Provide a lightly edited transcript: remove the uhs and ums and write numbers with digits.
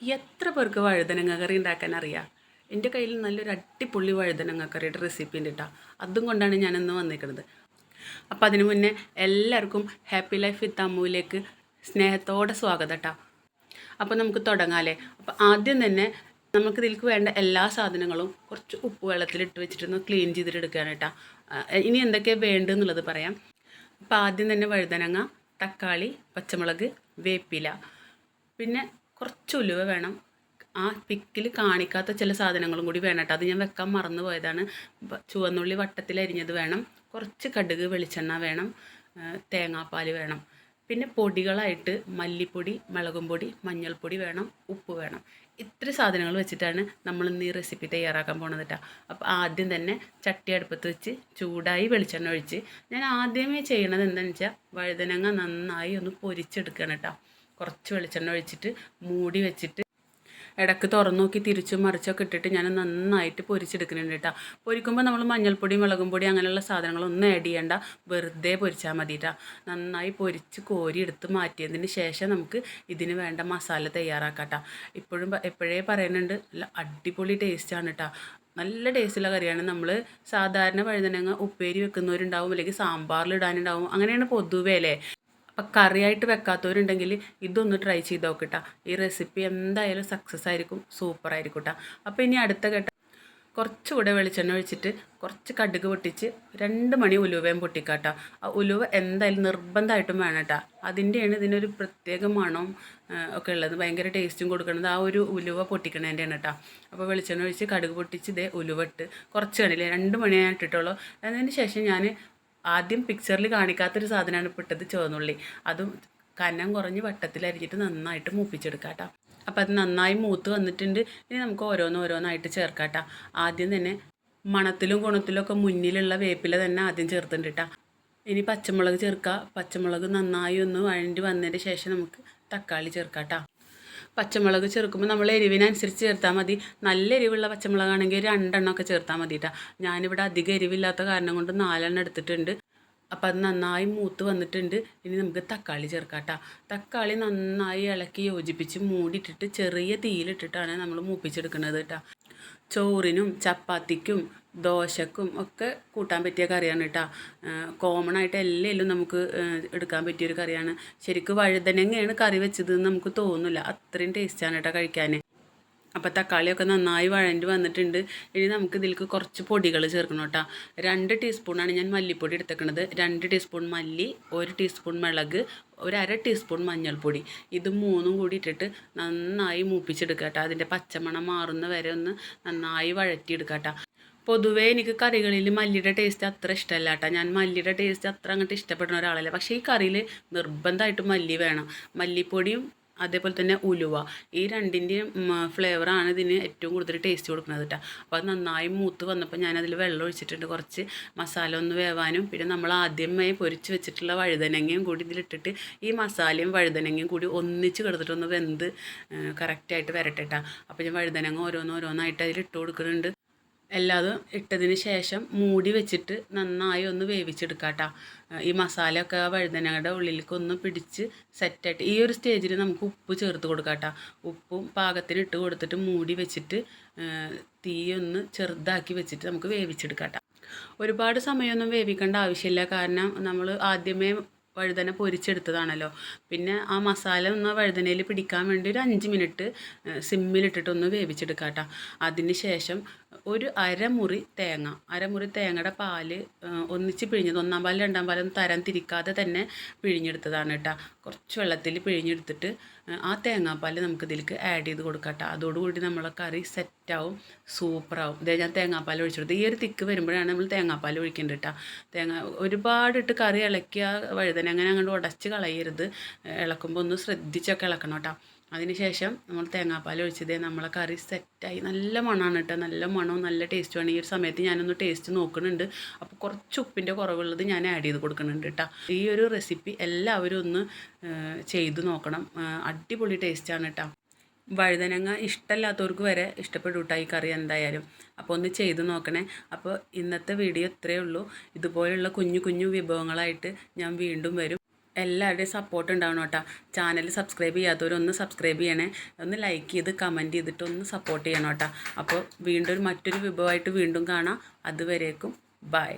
എത്ര പേർക്ക് വഴുതനങ്ങ കറി ഉണ്ടാക്കാൻ അറിയാം? എൻ്റെ കയ്യിൽ നല്ലൊരു അടിപൊളി വഴുതനങ്ങ കറിയുടെ റെസിപ്പി ഉണ്ട് കേട്ടോ. അതും കൊണ്ടാണ് ഞാനിന്ന് വന്നിരിക്കുന്നത്. അപ്പോൾ അതിനു മുന്നേ എല്ലാവർക്കും ഹാപ്പി ലൈഫ് വിത്ത് അമ്മുവിലേക്ക് സ്നേഹത്തോടെ സ്വാഗതം കേട്ടോ. അപ്പോൾ നമുക്ക് തുടങ്ങാമല്ലേ? അപ്പോൾ ആദ്യം തന്നെ നമുക്ക് ഇതിലേക്ക് വേണ്ട എല്ലാ സാധനങ്ങളും കുറച്ച് ഉപ്പ് വെള്ളത്തിലിട്ട് വെച്ചിട്ടൊന്ന് ക്ലീൻ ചെയ്തിട്ട് എടുക്കുകയാണ് കേട്ടോ. ഇനി എന്തൊക്കെയാണ് വേണ്ടതെന്നുള്ളത് പറയാം. അപ്പോൾ ആദ്യം തന്നെ വഴുതനങ്ങ, തക്കാളി, പച്ചമുളക്, വേപ്പില, പിന്നെ കുറച്ച് ഉലുവ വേണം. ആ പിക്കിൽ കാണിക്കാത്ത ചില സാധനങ്ങളും കൂടി വേണം കേട്ടോ. അത് ഞാൻ വെക്കാൻ മറന്നു പോയതാണ്. ചുവന്നുള്ളി വട്ടത്തിൽ അരിഞ്ഞത് വേണം, കുറച്ച് കടുക് വെളിച്ചെണ്ണ വേണം, തേങ്ങാപ്പാൽ വേണം. പിന്നെ പൊടികളായിട്ട് മല്ലിപ്പൊടി, മുളകും പൊടി, മഞ്ഞൾപ്പൊടി വേണം, ഉപ്പ് വേണം. ഇത്ര സാധനങ്ങൾ വെച്ചിട്ടാണ് നമ്മൾ ഇന്ന് ഈ റെസിപ്പി തയ്യാറാക്കാൻ പോണത് കേട്ടോ. അപ്പോൾ ആദ്യം തന്നെ ചട്ടി അടുപ്പത്ത് വെച്ച് ചൂടായി വെളിച്ചെണ്ണ ഒഴിച്ച് ഞാൻ ആദ്യമേ ചെയ്യണത് എന്താണെന്ന് വെച്ചാൽ വഴുതനങ്ങ നന്നായി ഒന്ന് പൊരിച്ചെടുക്കണം കേട്ടോ. കുറച്ച് വെളിച്ചെണ്ണ ഒഴിച്ചിട്ട് മൂടി വെച്ചിട്ട് ഇടയ്ക്ക് തുറന്നു നോക്കി തിരിച്ചും മറിച്ചൊക്കെ ഇട്ടിട്ട് ഞാൻ നന്നായിട്ട് പൊരിച്ചെടുക്കുന്നുണ്ട് കേട്ടോ. പൊരിക്കുമ്പോൾ നമ്മൾ മഞ്ഞൾപ്പൊടി, മുളകും പൊടി അങ്ങനെയുള്ള സാധനങ്ങളൊന്നും ആഡ് ചെയ്യേണ്ട, വെറുതെ പൊരിച്ചാൽ മതി കേട്ടോ. നന്നായി പൊരിച്ച് കോരി എടുത്ത് മാറ്റിയതിന് ശേഷം നമുക്ക് ഇതിന് വേണ്ട മസാല തയ്യാറാക്കാം കേട്ടോ. എപ്പോഴേ പറയുന്നുണ്ട്, നല്ല അടിപൊളി ടേസ്റ്റാണ് കേട്ടോ. നല്ല ടേസ്റ്റുള്ള കറിയാണ്. നമ്മൾ സാധാരണ വഴുതനങ്ങ ഉപ്പേരി വെക്കുന്നവരുണ്ടാവും, അല്ലെങ്കിൽ സാമ്പാറിലിടാനുണ്ടാവും, അങ്ങനെയാണ് പൊതുവേ അല്ലേ. അപ്പം കറിയായിട്ട് വെക്കാത്തവരുണ്ടെങ്കിൽ ഇതൊന്ന് ട്രൈ ചെയ്ത് നോക്കട്ടോ. ഈ റെസിപ്പി എന്തായാലും സക്സസ് ആയിരിക്കും, സൂപ്പറായിരിക്കും കേട്ടോ. അപ്പോൾ ഇനി അടുത്ത ഘട്ടം കുറച്ചുകൂടെ വെളിച്ചെണ്ണ ഒഴിച്ചിട്ട് കുറച്ച് കടുക് പൊട്ടിച്ച് 2 മണി ഉലുവയും പൊട്ടിക്കാട്ടോ. ആ ഉലുവ എന്തായാലും നിർബന്ധമായിട്ടും വേണം കേട്ടോ. അതിൻ്റെയാണ് ഇതിനൊരു പ്രത്യേക മണവും ഒക്കെ ഉള്ളത്, ഭയങ്കര ടേസ്റ്റും കൊടുക്കുന്നത് ആ ഒരു ഉലുവ പൊട്ടിക്കണേൻ്റെയാണ് കേട്ടോ. അപ്പോൾ വെളിച്ചെണ്ണ ഒഴിച്ച് കടുക് പൊട്ടിച്ച് ഇതേ ഉലുവ ഇട്ട് കുറച്ച് കണ്ടില്ലേ, 2 മണി ഞാൻ ഇട്ടിട്ടുള്ളൂ. അതിന് ശേഷം ഞാൻ ആദ്യം പിക്ചറിൽ കാണിക്കാത്തൊരു സാധനമാണ് ഇപ്പോൾ ഇട്ടത്, ചുവന്നുള്ളി. അതും കനം കുറഞ്ഞ് വട്ടത്തിൽ അരിഞ്ഞിട്ട് നന്നായിട്ട് മൂപ്പിച്ചെടുക്കാം കേട്ടോ. അപ്പോൾ അത് നന്നായി മൂത്ത് വന്നിട്ടുണ്ട്. ഇനി നമുക്ക് ഓരോന്നായിട്ട് ചേർക്കാം കേട്ടോ. ആദ്യം തന്നെ മണത്തിലും ഗുണത്തിലും ഒക്കെ മുന്നിലുള്ള വേപ്പില തന്നെ ആദ്യം ചേർത്തിട്ടുണ്ട് കേട്ടോ. ഇനി പച്ചമുളക് ചേർക്കുക. പച്ചമുളക് നന്നായി ഒന്ന് വഴണ്ടി വന്നതിന് ശേഷം നമുക്ക് തക്കാളി ചേർക്കാം കേട്ടോ. പച്ചമുളക് ചേർക്കുമ്പോൾ നമ്മൾ എരിവിനനുസരിച്ച് ചേർത്താൽ മതി. നല്ല എരിവുള്ള പച്ചമുളകാണെങ്കിൽ 2 എണ്ണമൊക്കെ ചേർത്താൽ മതി കേട്ടോ. ഞാനിവിടെ അധികം എരിവില്ലാത്ത കാരണം കൊണ്ട് 4 എണ്ണം എടുത്തിട്ടുണ്ട്. അപ്പോൾ അത് നന്നായി മൂത്ത് വന്നിട്ടുണ്ട്. ഇനി നമുക്ക് തക്കാളി ചേർക്കാം കേട്ടോ. തക്കാളി നന്നായി ഇളക്കി യോജിപ്പിച്ച് മൂടിയിട്ടിട്ട് ചെറിയ തീയിലിട്ടിട്ടാണ് നമ്മൾ മൂപ്പിച്ചെടുക്കുന്നത് കേട്ടോ. ചോറിനും ചപ്പാത്തിക്കും ദോശക്കും ഒക്കെ കൂട്ടാൻ പറ്റിയ കറിയാണ് കേട്ടോ. കോമൺ ആയിട്ട് എല്ലാവരും നമുക്ക് എടുക്കാൻ പറ്റിയൊരു കറിയാണ്. ശരിക്കും വഴുതനങ്ങയാണ് കറി വെച്ചതെന്ന് നമുക്ക് തോന്നില്ല, അത്രയും ടേസ്റ്റാണ് കേട്ടോ കഴിക്കാൻ. അപ്പോൾ തക്കാളിയൊക്കെ നന്നായി വഴണ്ടി വന്നിട്ടുണ്ട്. ഇനി നമുക്ക് ഇതിലേക്ക് കുറച്ച് പൊടികൾ ചേർക്കണം കേട്ടോ. 2 ടീസ്പൂണാണ് ഞാൻ മല്ലിപ്പൊടി എടുത്തേക്കണത്. 2 ടീസ്പൂൺ മല്ലി, 1 ടീസ്പൂൺ മുളക്, 1/2 ടീസ്പൂൺ മഞ്ഞൾപ്പൊടി. ഇത് 3ഉം കൂടി ഇട്ടിട്ട് നന്നായി മൂപ്പിച്ചെടുക്കുക കേട്ടോ. അതിൻ്റെ പച്ചമണം മാറുന്ന വരെ ഒന്ന് നന്നായി വഴറ്റിയെടുക്കുക കേട്ടോ. പൊതുവേ എനിക്ക് കറികളിൽ മല്ലിയുടെ ടേസ്റ്റ് അത്ര ഇഷ്ടമല്ല കേട്ടോ. ഞാൻ മല്ലിയുടെ ടേസ്റ്റ് അത്ര അങ്ങോട്ട് ഇഷ്ടപ്പെടുന്ന ഒരാളല്ല. പക്ഷേ ഈ കറിയിൽ നിർബന്ധമായിട്ടും മല്ലി വേണം. മല്ലിപ്പൊടിയും അതേപോലെ തന്നെ ഉലുവ, ഈ രണ്ടിൻ്റെയും ഫ്ലേവറാണ് ഇതിന് ഏറ്റവും കൂടുതൽ ടേസ്റ്റ് കൊടുക്കുന്നത് കേട്ടോ. അപ്പോൾ അത് നന്നായി മൂത്ത് വന്നപ്പോൾ ഞാനതിൽ വെള്ളം ഒഴിച്ചിട്ടുണ്ട്, കുറച്ച് മസാല ഒന്ന് വേവാനും. പിന്നെ നമ്മൾ ആദ്യമേ പൊരിച്ച് വെച്ചിട്ടുള്ള വഴുതനങ്ങയും കൂടി ഇതിലിട്ടിട്ട് ഈ മസാലയും വഴുതനങ്ങയും കൂടി ഒന്നിച്ച് കിടന്നിട്ടൊന്ന് വെന്ത് കറക്റ്റായിട്ട് വരട്ടെ കേട്ടോ. അപ്പോൾ ഞാൻ വഴുതനങ്ങ ഓരോന്നായിട്ട് അതിലിട്ട് കൊടുക്കുന്നുണ്ട്. എല്ലാതും ഇട്ടതിന് ശേഷം മൂടി വെച്ചിട്ട് നന്നായി ഒന്ന് വേവിച്ചെടുക്കാം കേട്ടോ. ഈ മസാലയൊക്കെ ആ വഴുതനങ്ങളുടെ ഉള്ളിലേക്ക് ഒന്ന് പിടിച്ച് സെറ്റായിട്ട് ഈ ഒരു സ്റ്റേജിൽ നമുക്ക് ഉപ്പ് ചേർത്ത് കൊടുക്കാം കേട്ടോ. ഉപ്പും പാകത്തിന് ഇട്ട് കൊടുത്തിട്ട് മൂടി വെച്ചിട്ട് തീ ഒന്ന് ചെറുതാക്കി വെച്ചിട്ട് നമുക്ക് വേവിച്ചെടുക്കാം കേട്ടോ. ഒരുപാട് സമയമൊന്നും വേവിക്കേണ്ട ആവശ്യമില്ല, കാരണം നമ്മൾ ആദ്യമേ വഴുതന പൊരിച്ചെടുത്തതാണല്ലോ. പിന്നെ ആ മസാല ഒന്ന് വഴുതനയിൽ പിടിക്കാൻ വേണ്ടി ഒരു 5 മിനിറ്റ് സിമ്മിലിട്ടിട്ടൊന്ന് വേവിച്ചെടുക്കാം കേട്ടോ. അതിന് ശേഷം ഒരു അരമുറി തേങ്ങയുടെ പാല് ഒന്നിച്ച് പിഴിഞ്ഞത്, 1-ാം പാലും 2-ാം പാലും തരം തിരിക്കാതെ തന്നെ പിഴിഞ്ഞെടുത്തതാണ് കേട്ടോ. കുറച്ച് വെള്ളത്തിൽ പിഴിഞ്ഞെടുത്തിട്ട് ആ തേങ്ങാപ്പാൽ നമുക്ക് ഇതിലേക്ക് ആഡ് ചെയ്ത് കൊടുക്കാം കേട്ടോ. അതോടുകൂടി നമ്മളെ കറി സെറ്റാവും, സൂപ്പറാവും. ഇതേ ഞാൻ തേങ്ങാപ്പാൽ ഒഴിച്ചെടുത്ത് ഈ ഒരു തിക്ക് വരുമ്പോഴാണ് നമ്മൾ തേങ്ങാപ്പാൽ ഒഴിക്കേണ്ടത് കേട്ടോ. ഒരുപാടിട്ട് കറി ഇളക്കിയ വഴുതന അങ്ങനെ അങ്ങോട്ട് ഉടച്ച് കളയരുത്. ഇളക്കുമ്പോൾ ഒന്ന് ശ്രദ്ധിച്ചൊക്കെ ഇളക്കണം കേട്ടോ. അതിനുശേഷം നമ്മൾ തേങ്ങാപ്പാൽ ഒഴിച്ചതേ നമ്മളെ കറി സെറ്റായി. നല്ല മണമാണ് കേട്ടോ, നല്ല മണവും നല്ല ടേസ്റ്റുമാണ്. ഈ ഒരു സമയത്ത് ഞാനൊന്ന് ടേസ്റ്റ് നോക്കുന്നുണ്ട്. അപ്പോൾ കുറച്ച് ഉപ്പിൻ്റെ കുറവുള്ളത് ഞാൻ ആഡ് ചെയ്ത് കൊടുക്കുന്നുണ്ട് കേട്ടോ. ഈ ഒരു റെസിപ്പി എല്ലാവരും ഒന്ന് ചെയ്ത് നോക്കണം, അടിപൊളി ടേസ്റ്റാണ് കേട്ടോ. വഴുതനങ്ങ ഇഷ്ടമല്ലാത്തവർക്ക് വരെ ഇഷ്ടപ്പെടും കേട്ടോ ഈ കറി എന്തായാലും. അപ്പോൾ ഒന്ന് ചെയ്ത് നോക്കണേ. അപ്പോൾ ഇന്നത്തെ വീഡിയോ ഇത്രയേ ഉള്ളൂ. ഇതുപോലുള്ള കുഞ്ഞു കുഞ്ഞു വിഭവങ്ങളായിട്ട് ഞാൻ വീണ്ടും വരും. എല്ലാവരുടെയും സപ്പോർട്ട് ഉണ്ടാവണം കേട്ടോ. ചാനൽ സബ്സ്ക്രൈബ് ചെയ്യാത്തവരൊന്ന് സബ്സ്ക്രൈബ് ചെയ്യണേ, ഒന്ന് ലൈക്ക് ചെയ്ത് കമൻറ്റ് ചെയ്തിട്ട് ഒന്ന് സപ്പോർട്ട് ചെയ്യണം കേട്ടോ. അപ്പോൾ വീണ്ടും മറ്റൊരു വിഭവമായിട്ട് വീണ്ടും കാണാം. അതുവരേക്കും ബൈ.